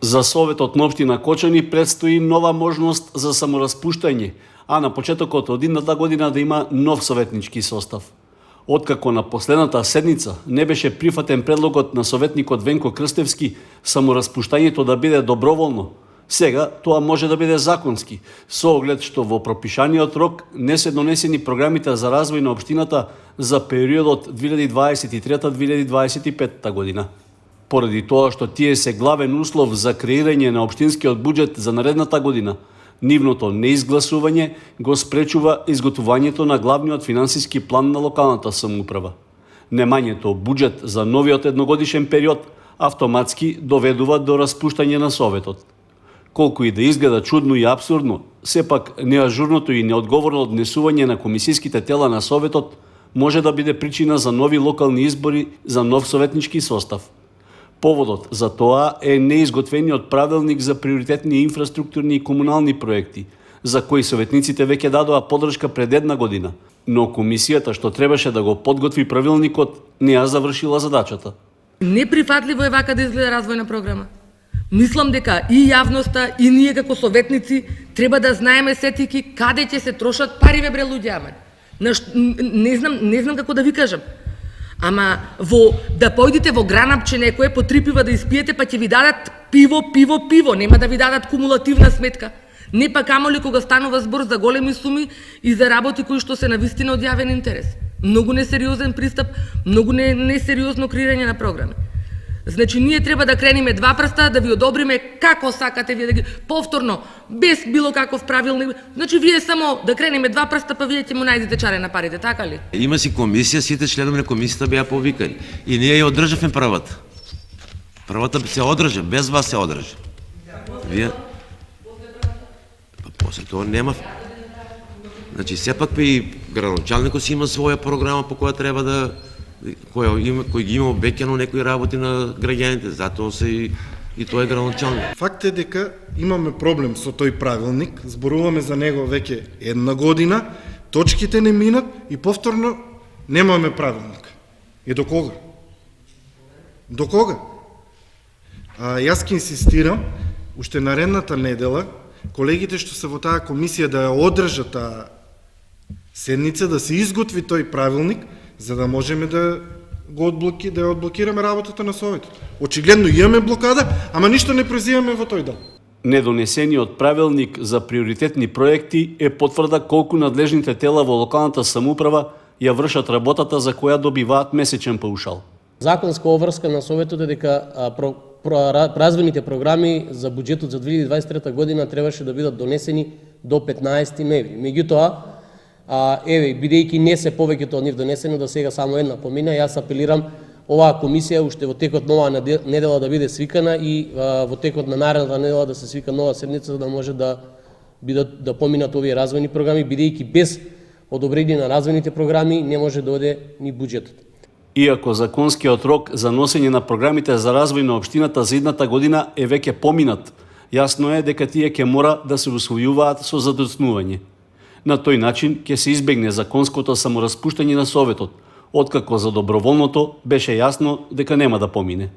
За Советот на општина Кочани предстои нова можност за самораспуштање, а на почетокот од идната година да има нов советнички состав. Откако на последната седница не беше прифатен предлогот на советникот Венко Крстевски самораспуштањето да биде доброволно, сега тоа може да биде законски, со оглед што во пропишаниот рок не се донесени програмите за развој на општината за периодот 2023-2025 година. Поради тоа што тие се главен услов за креирање на општинскиот буџет за наредната година, нивното неизгласување го спречува изготвувањето на главниот финансиски план на локалната самоуправа. Немањето буџет за новиот едногодишен период автоматски доведува до распуштање на Советот. Колку и да изгледа чудно и апсурдно, сепак неажурното и неодговорно однесување на комисиските тела на Советот може да биде причина за нови локални избори за нов советнички состав. Поводот за тоа е неизготвениот правилник за приоритетни инфраструктурни и комунални проекти, за кои советниците веќе дадоа поддршка пред една година, но комисијата што требаше да го подготви правилникот не ја завршила задачата. Неприфатливо е вака да изгледа развојна програма. Мислам дека и јавноста и ние како советници треба да знаеме сетики каде ќе се трошат париве бре луѓе. Не знам како да ви кажам. Ама да појдете во Гранапче некое по 3 пива да испиете, па ќе ви дадат пиво, нема да ви дадат кумулативна сметка. Не па камоли кога станува збор за големи суми и за работи кои што се навистина од јавен интерес. Многу несериозен пристап, многу несериозно креирање на програми. Значи, ние треба да крениме два прста, да ви одобриме како сакате вие да ги повторно, без било каков правилник. Значи, вие само да крениме два прста, па вие ќе му најдете чаре на парите, така ли? Има си комисија, сите членови на комисијата беа повикани. И ние ја одржавме правата. Правата се одржа, без вас се одржа. Вие? Па после тоа нема. Значи, сепак и градоначалникот си има своја програма по која треба да кој ги има обеќано некои работи на граѓаните, затоа се и тоа е градоначалник. Факт е дека имаме проблем со тој правилник, зборуваме за него веќе една година, точките не минат и повторно немаме правилник. И до кога? До кога? Јас ќе инсистирам, уште наредната недела, колегите што се во таа комисија да ја одржат таа седница, да се изготви тој правилник, за да можеме да ја одблокираме работата на Советот. Очигледно имаме блокада, ама ништо не презимаме во тој дел. Недонесениот правилник за приоритетни проекти е потврда колку надлежните тела во локалната самоуправа ја вршат работата за која добиваат месечен паушал. Законска обврска на Советот е дека развојните програми за буџетот за 2023 година требаше да бидат донесени до 15 ноември. Меѓутоа, бидејќи не се повеќето од нив донесени, до сега само една помина, јас апелирам оваа комисија уште во текот на оваа недела да биде свикана и во текот на наредната недела да се свика нова седница за да може да поминат овие развојни програми, бидејќи без одобрение на развојните програми не може да оде ни буџетот. Иако законскиот рок за носење на програмите за развој на општината за идната година е веќе поминат, јасно е дека тие ќе мора да се усвојуваат со задоцнување. На тој начин ќе се избегне законското самораспуштање на Советот, откако за доброволното беше јасно дека нема да помине.